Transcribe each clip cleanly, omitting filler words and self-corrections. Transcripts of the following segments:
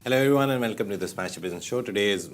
Hello, everyone, and welcome to the Smash Your Business Show. Today is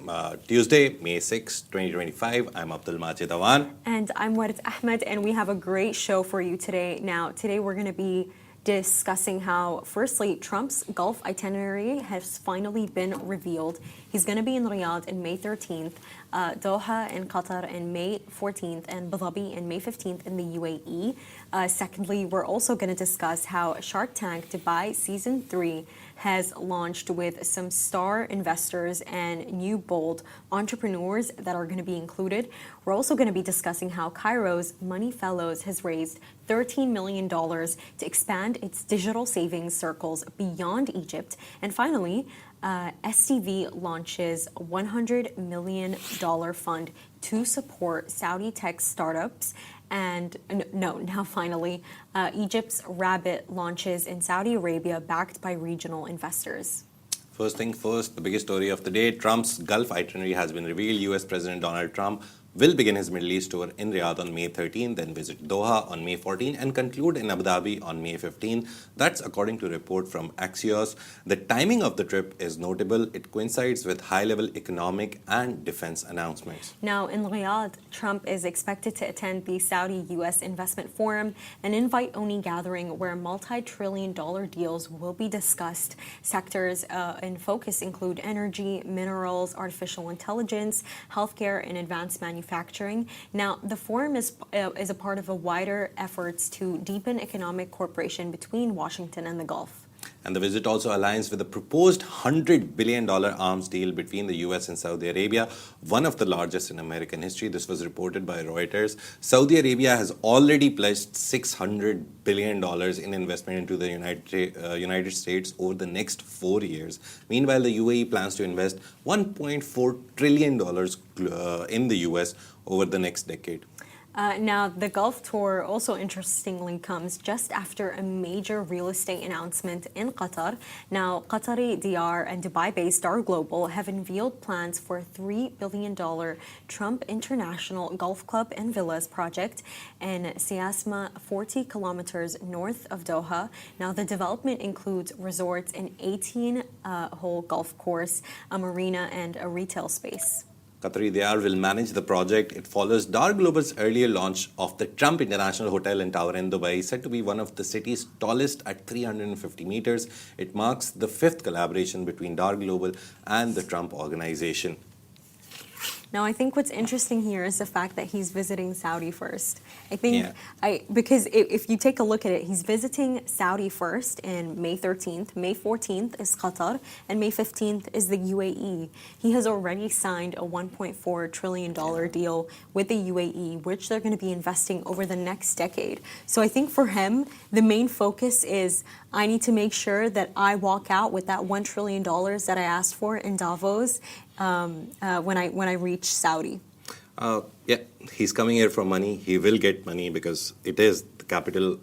Tuesday, May 6, 2025. I'm Abdul Majid Awan. And I'm Warid Ahmed, and we have a great show for you today. Now, today we're going to be discussing how, firstly, Trump's Gulf itinerary has finally been revealed. He's going to be in Riyadh on May 13th, Doha in Qatar on May 14th, and Abu Dhabi on May 15th in the UAE. Secondly, we're also going to discuss how Shark Tank Dubai Season 3 has launched with some star investors and new bold entrepreneurs that are going to be included. We're also going to be discussing how Cairo's MoneyFellows has raised $13 million to expand its digital savings circles beyond Egypt. And finally, STV launches a $100 million fund to support Saudi tech startups. And now finally, Egypt's Rabbit launches in Saudi Arabia backed by regional investors. First thing first, the biggest story of the day, Trump's Gulf itinerary has been revealed. US President Donald Trump will begin his Middle East tour in Riyadh on May 13, then visit Doha on May 14, and conclude in Abu Dhabi on May 15. That's according to a report from Axios. The timing of the trip is notable. It coincides with high-level economic and defense announcements. Now, in Riyadh, Trump is expected to attend the Saudi-U.S. Investment Forum, an invite-only gathering where multi-trillion-dollar deals will be discussed. Sectors in focus include energy, minerals, artificial intelligence, healthcare, and advanced manufacturing. Now, the forum is a part of a wider efforts to deepen economic cooperation between Washington and the Gulf. And the visit also aligns with a proposed $100 billion arms deal between the US and Saudi Arabia, one of the largest in American history. This was reported by Reuters. Saudi Arabia has already pledged $600 billion in investment into the United States over the next 4 years. Meanwhile, the UAE plans to invest $1.4 trillion in the US over the next decade. Now, the Gulf tour also interestingly comes just after a major real estate announcement in Qatar. Now, Qatari DR and Dubai-based Star Global have unveiled plans for a $3 billion Trump International Golf Club and Villas project in Siasma, 40 kilometers north of Doha. Now, the development includes resorts, an 18-hole golf course, a marina, and a retail space. Qatari DR will manage the project. It follows Dar Global's earlier launch of the Trump International Hotel and Tower in Dubai, said to be one of the city's tallest at 350 meters. It marks the fifth collaboration between Dar Global and the Trump organization. Now, I think what's interesting here is the fact that he's visiting Saudi first. I think, because if you take a look at it, he's visiting Saudi first in May 13th, May 14th is Qatar, and May 15th is the UAE. He has already signed a $1.4 trillion deal with the UAE, which they're going to be investing over the next decade. So I think for him, the main focus is, I need to make sure that I walk out with that $1 trillion that I asked for in Davos when I reach Saudi. He's coming here for money. He will get money because it is the capital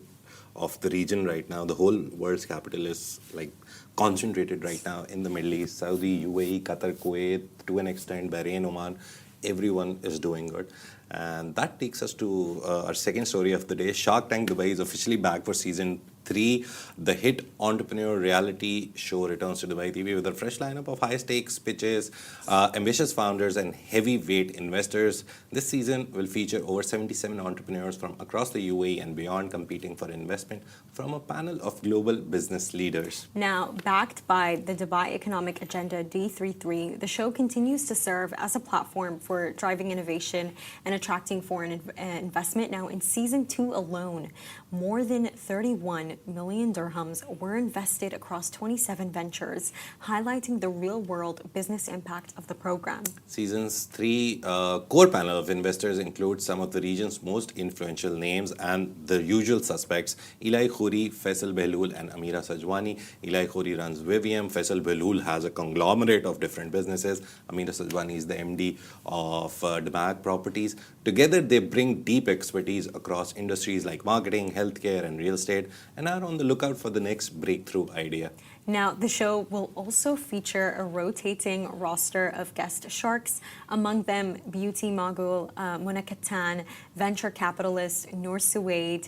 of the region right now. The whole world's capital is like concentrated right now in the Middle East. Saudi, UAE, Qatar, Kuwait, to an extent Bahrain, Oman. Everyone is doing good. And that takes us to our second story of the day. Shark Tank Dubai is officially back for season 3. The hit entrepreneur reality show returns to Dubai TV with a fresh lineup of high-stakes pitches, ambitious founders, and heavyweight investors. This season will feature over 77 entrepreneurs from across the UAE and beyond competing for investment from a panel of global business leaders. Now, backed by the Dubai Economic Agenda D33, the show continues to serve as a platform for driving innovation and attracting foreign investment. Now, in season 2 alone, more than 31 million dirhams were invested across 27 ventures, highlighting the real-world business impact of the program. Season's 3 core panel of investors include some of the region's most influential names and the usual suspects: Eli Khoury, Faisal Behlul, and Amira Sajwani. Eli Khoury runs Vivium. Faisal Behlul has a conglomerate of different businesses. Amira Sajwani is the MD of Damag Properties. Together, they bring deep expertise across industries like marketing, healthcare, and real estate. And and are on the lookout for the next breakthrough idea. Now, the show will also feature a rotating roster of guest sharks, among them beauty mogul Mona Katan, venture capitalist Noor Suwaid,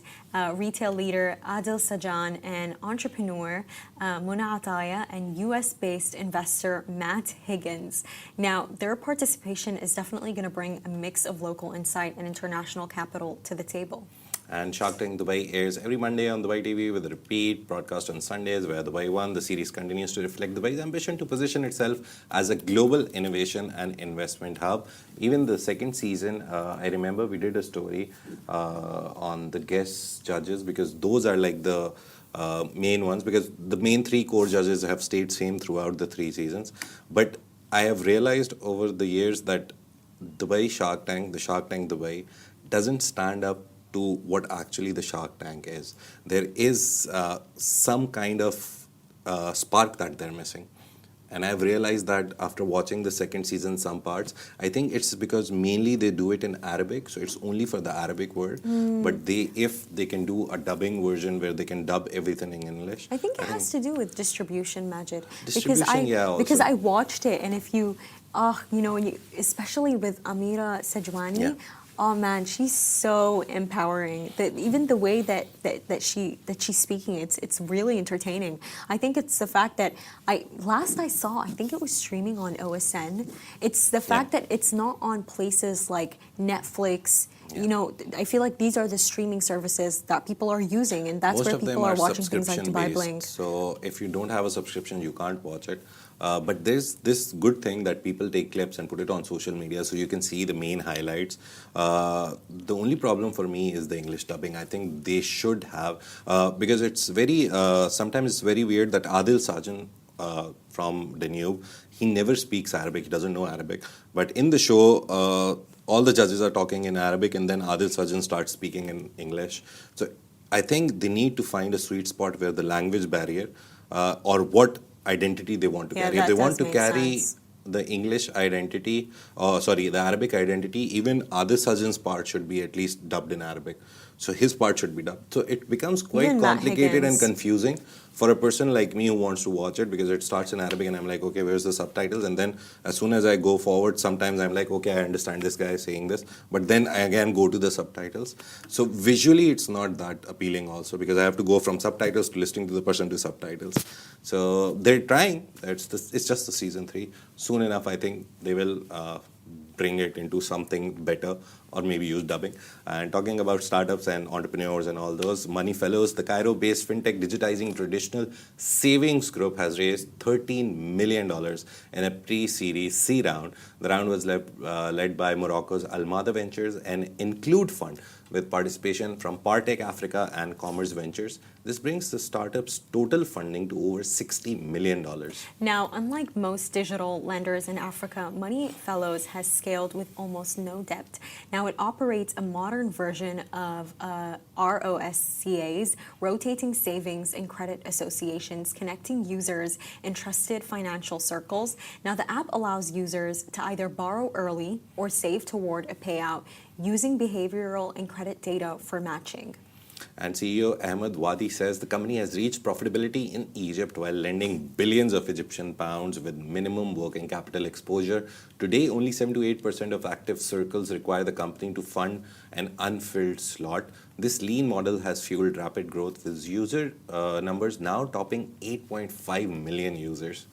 retail leader Adil Sajan, and entrepreneur Mona Ataya, and US-based investor Matt Higgins. Now, their participation is definitely going to bring a mix of local insight and international capital to the table. And Shark Tank Dubai airs every Monday on Dubai TV with a repeat broadcast on Sundays, where Dubai won. The series continues to reflect Dubai's ambition to position itself as a global innovation and investment hub. Even the second season, I remember we did a story on the guest judges, because those are like the main ones, because the main three core judges have stayed same throughout the 3 seasons. But I have realized over the years that Dubai Shark Tank, the Shark Tank Dubai, doesn't stand up to what actually the Shark Tank is. There is some kind of spark that they're missing. And I've realized that after watching the second season, some parts, I think it's because mainly they do it in Arabic, so it's only for the Arabic world. But if they can do a dubbing version where they can dub everything in English. I think it has to do with distribution, Majid. Distribution, because I watched it, and if you, especially with Amira Sajwani, Yeah. oh man, she's so empowering. Even the way that she's speaking, it's really entertaining. I think it's the fact that I think it was streaming on OSN. It's the fact that it's not on places like Netflix. Yeah. You know, I feel like these are the streaming services that people are using, and that's Most where of them people are watching things like subscription Dubai based. Bling. So if you don't have a subscription, you can't watch it. But there's this good thing that people take clips and put it on social media, so you can see the main highlights. The only problem for me is the English dubbing. I think they should have, because it's very, sometimes it's very weird that Adil Sajan from Danube, he never speaks Arabic, he doesn't know Arabic. But in the show, all the judges are talking in Arabic, and then Adil Sajan starts speaking in English. So I think they need to find a sweet spot where the language barrier, or what identity they want to carry. If they want to carry the English identity, the Arabic identity, even Adil Sajan's part should be at least dubbed in Arabic. So his part should be dubbed. So it becomes quite Even complicated and confusing for a person like me who wants to watch it, because it starts in Arabic and I'm like, okay, where's the subtitles? And then as soon as I go forward, sometimes I'm like, okay, I understand this guy saying this. But then I again go to the subtitles. So visually, it's not that appealing also, because I have to go from subtitles to listening to the person to subtitles. So they're trying. It's just the season 3. Soon enough, I think they will bring it into something better, or maybe use dubbing. And talking about startups and entrepreneurs and all those, MoneyFellows, the Cairo-based fintech digitizing traditional savings group, has raised $13 million in a pre-series C round. The round was led by Morocco's Almada Ventures, an Include fund with participation from Partech Africa and Commerce Ventures. This brings the startup's total funding to over $60 million. Now, unlike most digital lenders in Africa, MoneyFellows has scaled with almost no debt. Now, it operates a modern version of ROSCAs, rotating savings and credit associations, connecting users in trusted financial circles. Now, the app allows users to either borrow early or save toward a payout, using behavioral and credit data for matching. And CEO Ahmed Wadi says the company has reached profitability in Egypt while lending billions of Egyptian pounds with minimum working capital exposure. Today, only 7 to 8% of active circles require the company to fund an unfilled slot. This lean model has fueled rapid growth, with user numbers now topping 8.5 million users.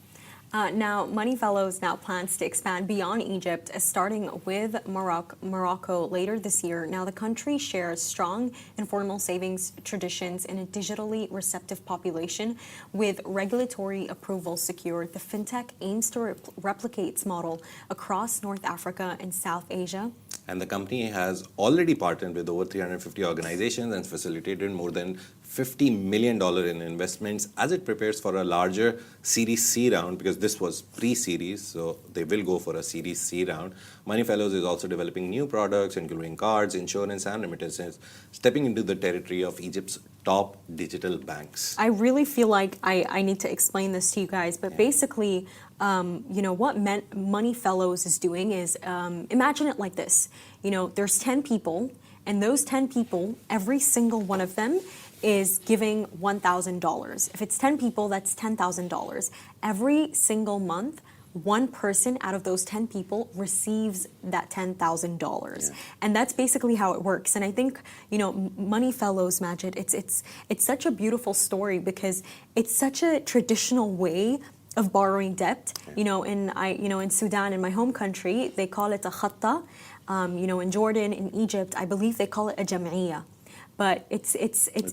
Now, MoneyFellows now plans to expand beyond Egypt, starting with Morocco later this year. Now, the country shares strong informal savings traditions and a digitally receptive population. With regulatory approval secured, the fintech aims to replicate its model across North Africa and South Asia. And the company has already partnered with over 350 organizations and facilitated more than $50 million in investments as it prepares for a larger Series C round, because this was pre-series, so they will go for a Series C round. MoneyFellows is also developing new products, including cards, insurance, and remittances, stepping into the territory of Egypt's top digital banks. I really feel like I need to explain this to you guys, but basically, what MoneyFellows is doing is, imagine it like this. There's 10 people, and those 10 people, every single one of them is giving $1,000. If it's 10 people, that's $10,000. Every single month, one person out of those 10 people receives that $10,000. And that's basically how it works. And I think, MoneyFellows, Majid, it's such a beautiful story because it's such a traditional way of borrowing debt. In Sudan, in my home country, they call it a khatta. In Jordan, in Egypt, I believe they call it a jam'iyya. But it's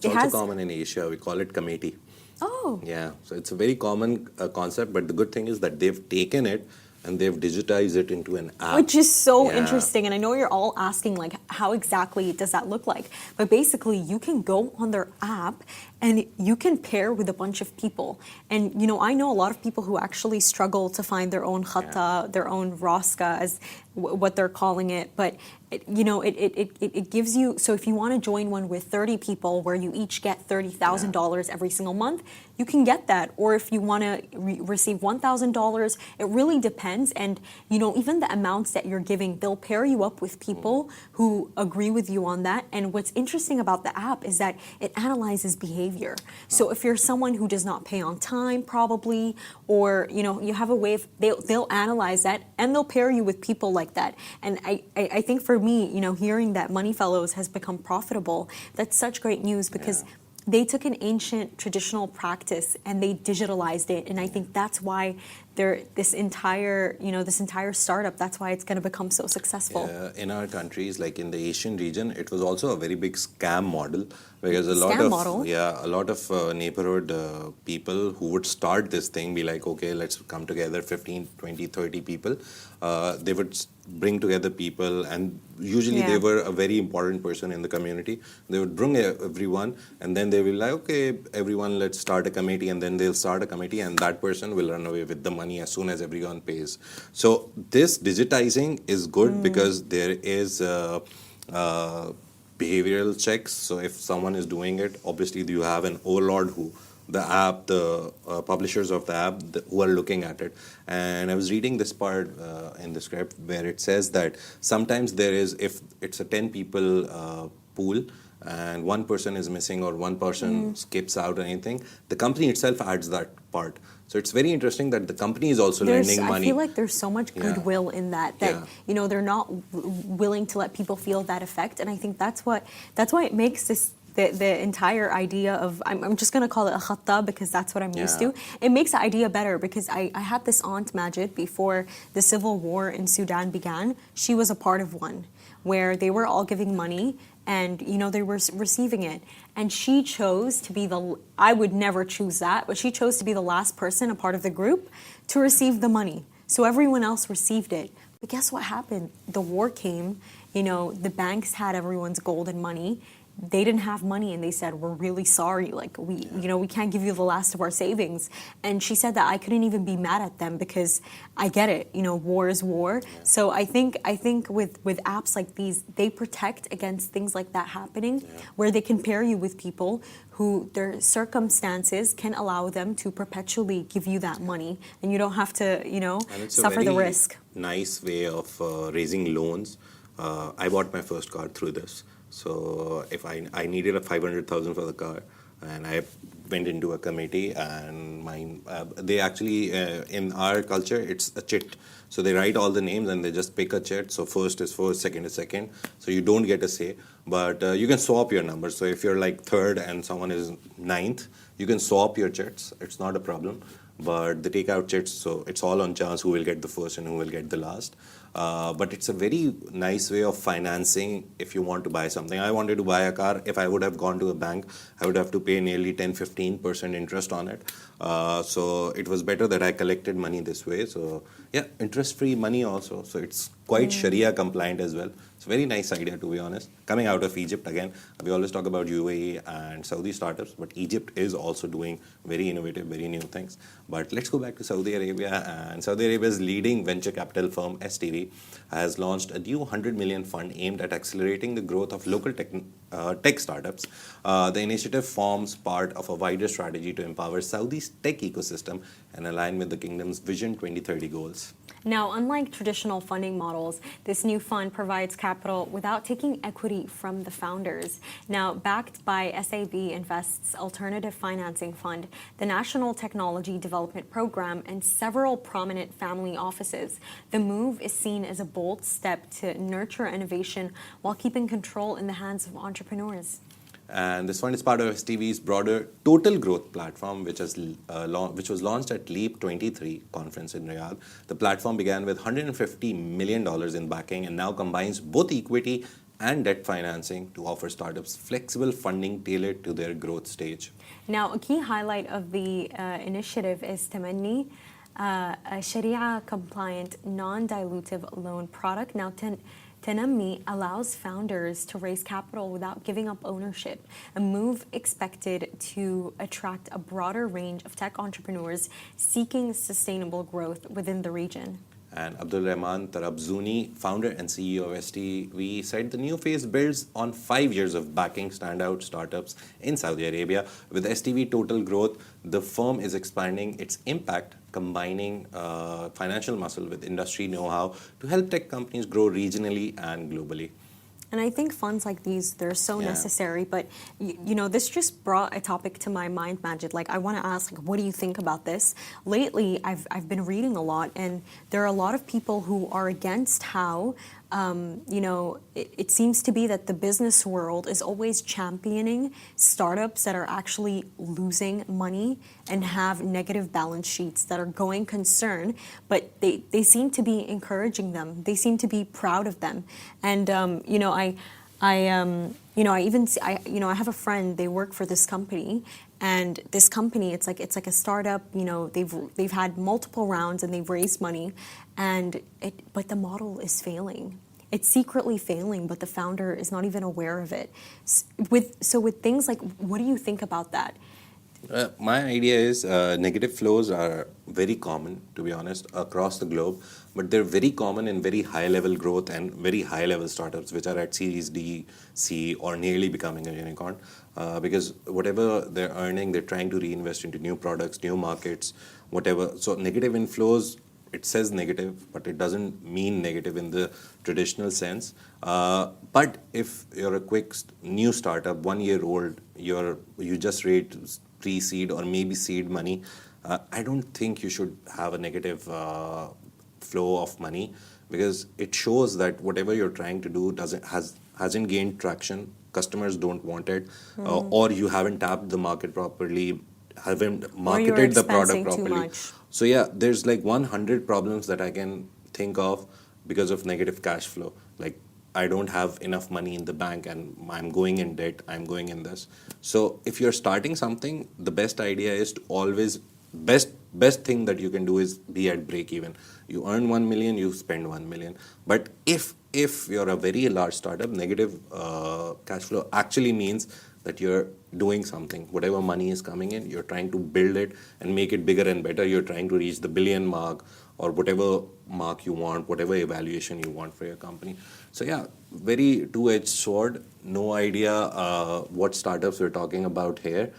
also common in Asia. We call it committee. Oh. Yeah, so it's a very common concept, but the good thing is that they've taken it and they've digitized it into an app. Which is so interesting. And I know you're all asking, like, how exactly does that look like? But basically, you can go on their app and you can pair with a bunch of people. And, I know a lot of people who actually struggle to find their own khatta, their own raska, as what they're calling it. But, it gives you, so if you want to join one with 30 people where you each get $30,000 every single month, you can get that. Or if you want to receive $1,000, it really depends. And, even the amounts that you're giving, they'll pair you up with people who agree with you on that. And what's interesting about the app is that it analyzes behavior. So if you're someone who does not pay on time, probably, or, you have a way of, they'll analyze that and they'll pair you with people like that. And I think for me, hearing that MoneyFellows has become profitable, that's such great news because they took an ancient traditional practice and they digitalized it. And I think that's why this entire startup, that's why it's going to become so successful. In our countries, like in the Asian region, it was also a very big scam model because a lot of neighborhood people who would start this thing be like, okay, let's come together, 15, 20, 30 people. They would bring together people, and usually they were a very important person in the community. They would bring everyone, and then they will like, okay, everyone, let's start a committee, and then they'll start a committee, and that person will run away with the money as soon as everyone pays. So this digitizing is good because there is behavioral checks. So if someone is doing it, obviously you have an overlord who the app, the publishers of the app who are looking at it. And I was reading this part in the script where it says that sometimes there is, if it's a 10 people pool and one person is missing or one person skips out or anything, the company itself adds that part. So it's very interesting that the company is also lending money. I feel like there's so much goodwill in that they're not willing to let people feel that effect. And I think that's why it makes this the entire idea of, I'm just going to call it a khatta because that's what I'm used to. It makes the idea better because I had this aunt, Majid, before the civil war in Sudan began. She was a part of one where they were all giving money and, they were receiving it. And she chose to be I would never choose that, but she chose to be the last person, a part of the group, to receive the money. So everyone else received it. But guess what happened? The war came, the banks had everyone's gold and money. They didn't have money and they said, we're really sorry, like we can't give you the last of our savings. And she said that I couldn't even be mad at them because I get it, war is war. So I think with apps like these, they protect against things like that happening, where they can pair you with people who their circumstances can allow them to perpetually give you that money and you don't have to, suffer the risk. Nice way of raising loans. I bought my first car through this. So if I needed a 500,000 for the car, and I went into a committee, and they actually in our culture it's a chit. So they write all the names and they just pick a chit. So first is first, second is second. So you don't get a say, but you can swap your numbers. So if you're like third and someone is ninth, you can swap your chits. It's not a problem. But they take out chits, so it's all on chance who will get the first and who will get the last. But it's a very nice way of financing if you want to buy something. I wanted to buy a car. If I would have gone to a bank, I would have to pay nearly 10-15% interest on it. So it was better that I collected money this way. So yeah, interest-free money also. So it's quite Sharia compliant as well. It's a very nice idea, to be honest. Coming out of Egypt again, we always talk about UAE and Saudi startups, but Egypt is also doing very innovative, very new things. But let's go back to Saudi Arabia. And Saudi Arabia's leading venture capital firm, STV, has launched a new 100 million fund aimed at accelerating the growth of local tech startups. The initiative forms part of a wider strategy to empower Saudi's tech ecosystem and align with the kingdom's Vision 2030 goals. Now, unlike traditional funding models, this new fund provides capital without taking equity from the founders. Now, backed by SAB Invest's Alternative Financing Fund, the National Technology Development Program, and several prominent family offices, the move is seen as a bold step to nurture innovation while keeping control in the hands of entrepreneurs. And this fund is part of STV's broader Total Growth platform, which was launched at LEAP 23 conference in Riyadh. The platform began with $150 million in backing and now combines both equity and debt financing to offer startups flexible funding tailored to their growth stage. Now, a key highlight of the initiative is Tamanni, a Sharia-compliant, non-dilutive loan product. Now, Tanammi allows founders to raise capital without giving up ownership, a move expected to attract a broader range of tech entrepreneurs seeking sustainable growth within the region. And Abdul Rahman Tarabzuni, founder and CEO of STV, said the new phase builds on 5 years of backing standout startups in Saudi Arabia. With STV Total Growth, the firm is expanding its impact, combining financial muscle with industry know-how to help tech companies grow regionally and globally. And I think funds like these, they're so necessary. But, this just brought a topic to my mind, Majid. Like, I want to ask, what do you think about this? Lately, I've been reading a lot, and there are a lot of people who are against how, it seems to be that the business world is always championing startups that are actually losing money and have negative balance sheets that are going concern, but they seem to be encouraging them. They seem to be proud of them. And, I have a friend, they work for this company, and this company, it's like a startup, they've had multiple rounds and they've raised money, but the model is failing. It's secretly failing, but the founder is not even aware of it. With things like, what do you think about that? My idea is negative flows are very common, to be honest, across the globe, but they're very common in very high-level growth and very high-level startups, which are at Series D, C, or nearly becoming a unicorn. Because whatever they're earning, they're trying to reinvest into new products, new markets, whatever. So negative inflows, it says negative, but it doesn't mean negative in the traditional sense. But if you're a quick new startup, 1 year old, you just raised pre-seed or maybe seed money, I don't think you should have a negative flow of money, because it shows that whatever you're trying to do hasn't gained traction. Customers don't want it, or you haven't tapped the market properly, haven't marketed the product properly. So yeah, there's like 100 problems that I can think of because of negative cash flow. Like, I don't have enough money in the bank and I'm going in debt, I'm going in this. So if you're starting something, the best idea is to always, best thing that you can do is be at break even. You earn 1 million, you spend 1 million. But if you're a very large startup, negative cash flow actually means that you're doing something. Whatever money is coming in, you're trying to build it and make it bigger and better. You're trying to reach the billion mark or whatever mark you want, whatever evaluation you want for your company. So yeah, very two-edged sword. No idea what startups we're talking about here.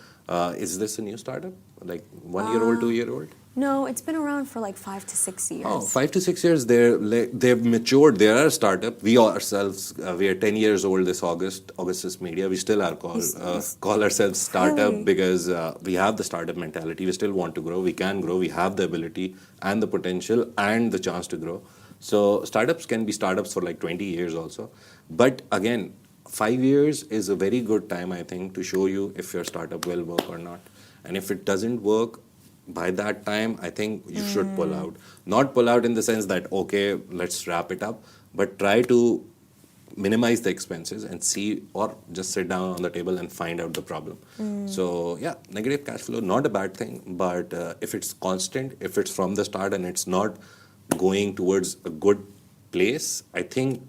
Is this a new startup? Like 1 year old, 2 year old? No, it's been around for like 5 to 6 years. Oh, 5 to 6 years, they've matured. They are a startup. We ourselves, we are 10 years old this August, Augustus Media. We still are call ourselves startup because we have the startup mentality. We still want to grow. We can grow. We have the ability and the potential and the chance to grow. So startups can be startups for like 20 years also. But again, 5 years is a very good time, I think, to show you if your startup will work or not. And if it doesn't work, by that time, I think you should pull out. Not pull out in the sense that, okay, let's wrap it up, but try to minimize the expenses and see, or just sit down on the table and find out the problem. So yeah, negative cash flow, not a bad thing, but if it's constant, if it's from the start and it's not going towards a good place, I think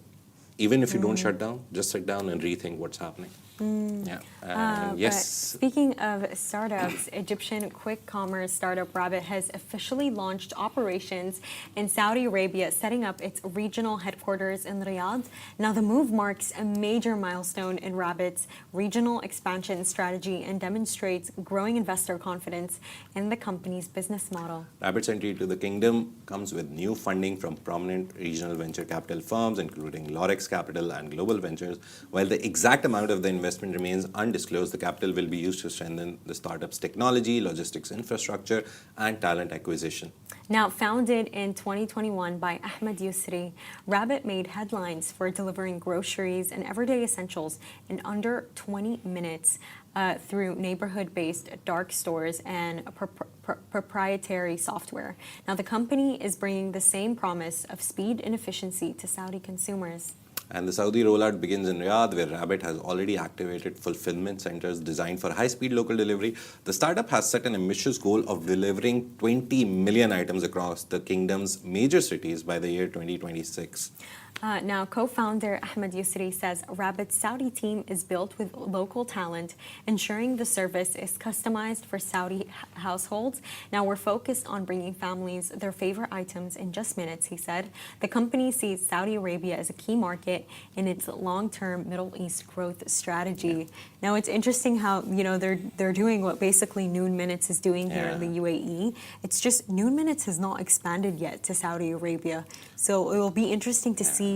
even if you don't shut down, just sit down and rethink what's happening. Yeah. But Yes. speaking of startups, Egyptian quick commerce startup Rabbit has officially launched operations in Saudi Arabia, setting up its regional headquarters in Riyadh. Now, the move marks a major milestone in Rabbit's regional expansion strategy and demonstrates growing investor confidence in the company's business model. Rabbit's entry to the kingdom comes with new funding from prominent regional venture capital firms, including Lorex Capital and Global Ventures. While the exact amount of the investment remains undisclosed, the capital will be used to strengthen the startup's technology, logistics infrastructure, and talent acquisition. Now, founded in 2021 by Ahmed Yusri, Rabbit made headlines for delivering groceries and everyday essentials in under 20 minutes through neighborhood-based dark stores and proprietary software. Now, the company is bringing the same promise of speed and efficiency to Saudi consumers. And the Saudi rollout begins in Riyadh, where Rabbit has already activated fulfillment centers designed for high-speed local delivery. The startup has set an ambitious goal of delivering 20 million items across the kingdom's major cities by the year 2026. Now, co-founder Ahmed Yusri says Rabbit's Saudi team is built with local talent, ensuring the service is customized for Saudi households. Now, we're focused on bringing families their favorite items in just minutes, he said. The company sees Saudi Arabia as a key market in its long-term Middle East growth strategy. Now, it's interesting how, they're doing what basically Noon Minutes is doing here in the UAE. It's just Noon Minutes has not expanded yet to Saudi Arabia. So it will be interesting to see.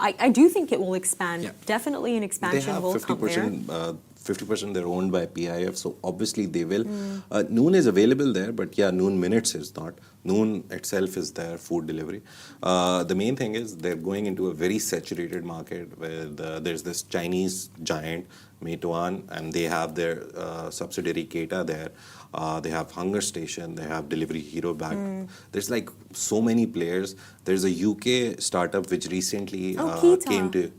I do think it will expand. Yeah. Definitely an expansion will come there. 50% they're owned by PIF, so obviously they will. Noon is available there, but Noon Minutes is not. Noon itself is their food delivery. The main thing is they're going into a very saturated market where there's this Chinese giant, Meituan, and they have their subsidiary Keeta there. They have Hunger Station, they have Delivery Hero back. There's like so many players. There's a UK startup which recently came to...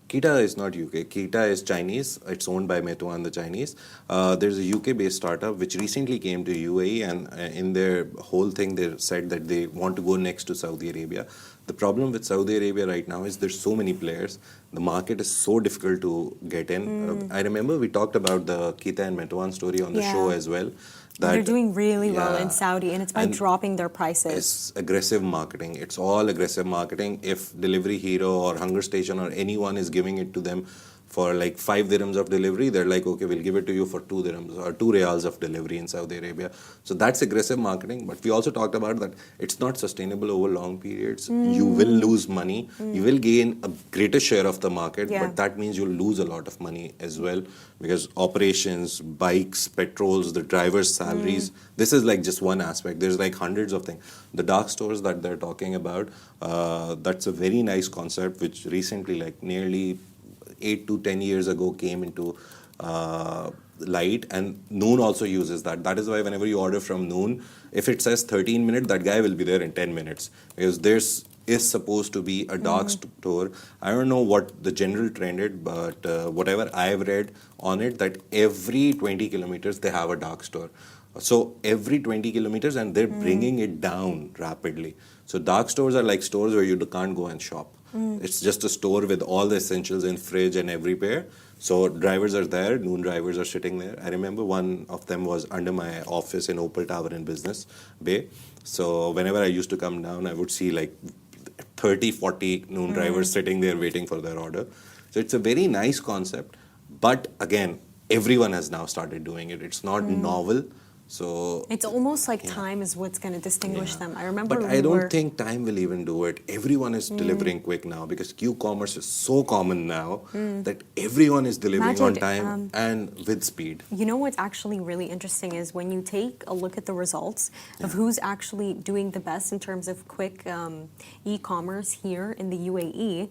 Keeta is not UK. Keeta is Chinese. It's owned by Meituan, the Chinese. There's a UK-based startup which recently came to UAE, and in their whole thing, they said that they want to go next to Saudi Arabia. The problem with Saudi Arabia right now is there's so many players. The market is so difficult to get in. I remember we talked about the Keeta and Meituan story on the show as well. They're doing really well in Saudi, and it's by dropping their prices. It's aggressive marketing. It's all aggressive marketing. If Delivery Hero or Hunger Station or anyone is giving it to them for like 5 dirhams of delivery, they're like, okay, we'll give it to you for 2 dirhams or 2 riyals of delivery in Saudi Arabia. So that's aggressive marketing. But we also talked about that it's not sustainable over long periods. You will lose money. You will gain a greater share of the market, but that means you'll lose a lot of money as well, because operations, bikes, petrols, the driver's salaries, this is like just one aspect. There's like hundreds of things. The dark stores that they're talking about, that's a very nice concept which recently, like nearly 8 to 10 years ago, came into light, and Noon also uses that. That is why whenever you order from Noon, if it says 13 minutes, that guy will be there in 10 minutes, because there's is supposed to be a dark store. I don't know what the general trend is, but whatever I've read on it, that every 20 kilometers they have a dark store. So every 20 kilometers, and they're bringing it down rapidly. So dark stores are like stores where you can't go and shop. It's just a store with all the essentials in fridge and everywhere. So drivers are there, Noon drivers are sitting there. I remember one of them was under my office in Opal Tower in Business Bay. So whenever I used to come down, I would see like 30, 40 Noon drivers sitting there waiting for their order. So it's a very nice concept. But again, everyone has now started doing it. It's not novel. So it's almost like time is what's going to distinguish them. I remember, but I don't think time will even do it. Everyone is delivering quick now, because Q-commerce is so common now that everyone is delivering on time and with speed. You know what's actually really interesting is when you take a look at the results of who's actually doing the best in terms of quick e-commerce here in the UAE.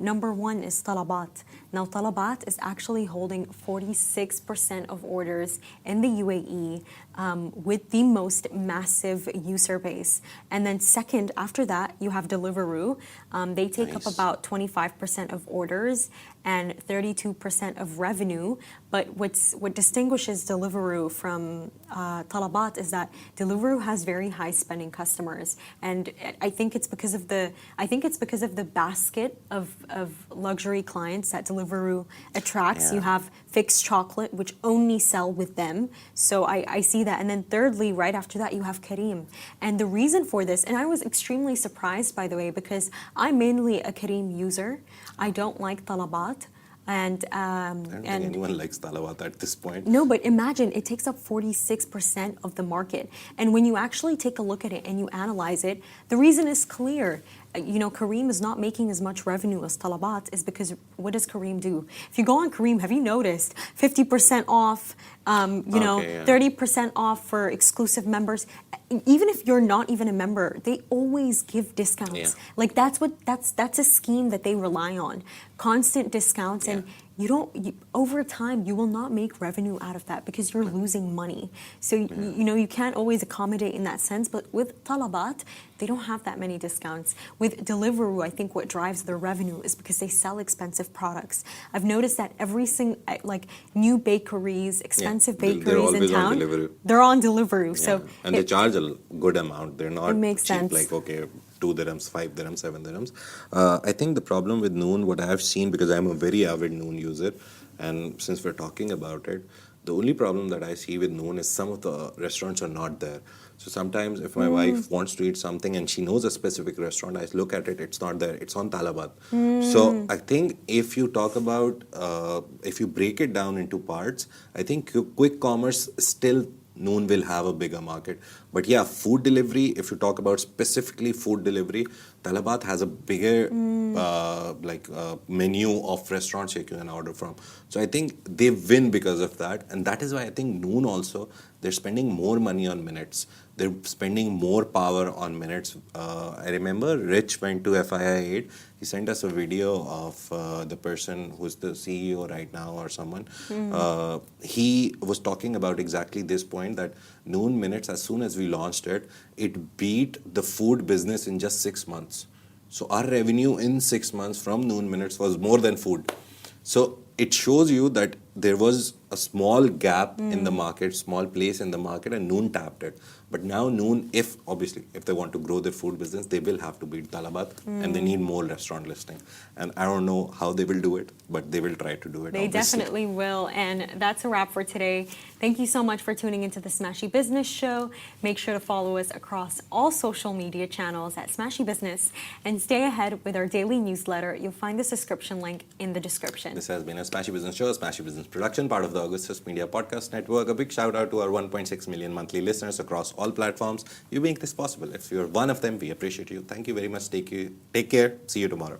Number one is Talabat. Now, Talabat is actually holding 46% of orders in the UAE with the most massive user base. And then second, after that, you have Deliveroo. They take up about 25% of orders. and 32% of revenue. But what distinguishes Deliveroo from Talabat is that Deliveroo has very high spending customers, and I think it's because of the basket of luxury clients that Deliveroo attracts. Yeah. You have fixed chocolate, which only sell with them. So I see that. And then thirdly, right after that, you have Careem. And the reason for this, and I was extremely surprised, by the way, because I'm mainly a Careem user. I don't like Talabat. And I don't think anyone likes Talabat at this point. no, but imagine it takes up 46% of the market. And when you actually take a look at it and you analyze it, the reason is clear. Careem is not making as much revenue as Talabat is because what does Careem do? If you go on Careem, have you noticed 50% off, Okay, yeah. 30% off for exclusive members? Even if you're not even a member, they always give discounts. Yeah. Like that's a scheme that they rely on. Constant discounts, and over time you will not make revenue out of that because you're losing money. So you can't always accommodate in that sense. But with Talabat, they don't have that many discounts. With Deliveroo, I think what drives their revenue is because they sell expensive products. I've noticed that every single new bakeries, expensive They're bakeries in always on town, Deliveroo. they're on Deliveroo. Yeah. So And they charge a good amount. They're not It makes cheap, sense. like, okay, 2 dirhams, 5 dirhams, 7 dirhams. I think the problem with Noon, what I've seen, because I'm a very avid Noon user, and since we're talking about it, the only problem that I see with Noon is some of the restaurants are not there. So sometimes if my wife wants to eat something and she knows a specific restaurant, I look at it, it's not there, it's on Talabat. So I think if you talk about, if you break it down into parts, I think quick commerce still Noon will have a bigger market. But yeah, food delivery, if you talk about specifically food delivery, Talabat has a bigger menu of restaurants you can order from. So I think they win because of that. And that is why I think Noon also, they're spending more money on minutes. They're spending more power on minutes. I remember Rich went to FII 8. He sent us a video of the person who's the CEO right now or someone. He was talking about exactly this point that Noon Minutes, as soon as we launched it, it beat the food business in just 6 months. So our revenue in 6 months from Noon Minutes was more than food. So it shows you that there was a small gap in the market, small place in the market, and Noon tapped it. But now Noon, if they want to grow their food business, they will have to beat Talabat, and they need more restaurant listing. And I don't know how they will do it, but they will try to do it. They obviously. definitely will. And that's a wrap for today. Thank you so much for tuning into the Smashy Business Show. Make sure to follow us across all social media channels at Smashy Business and stay ahead with our daily newsletter. You'll find the subscription link in the description. This has been a Smashy Business Show, a Smashy Business production, part of the Augustus Media Podcast Network. A big shout out to our 1.6 million monthly listeners across all platforms. You make this possible. If you're one of them, we appreciate you. Thank you very much. Take care. See you tomorrow.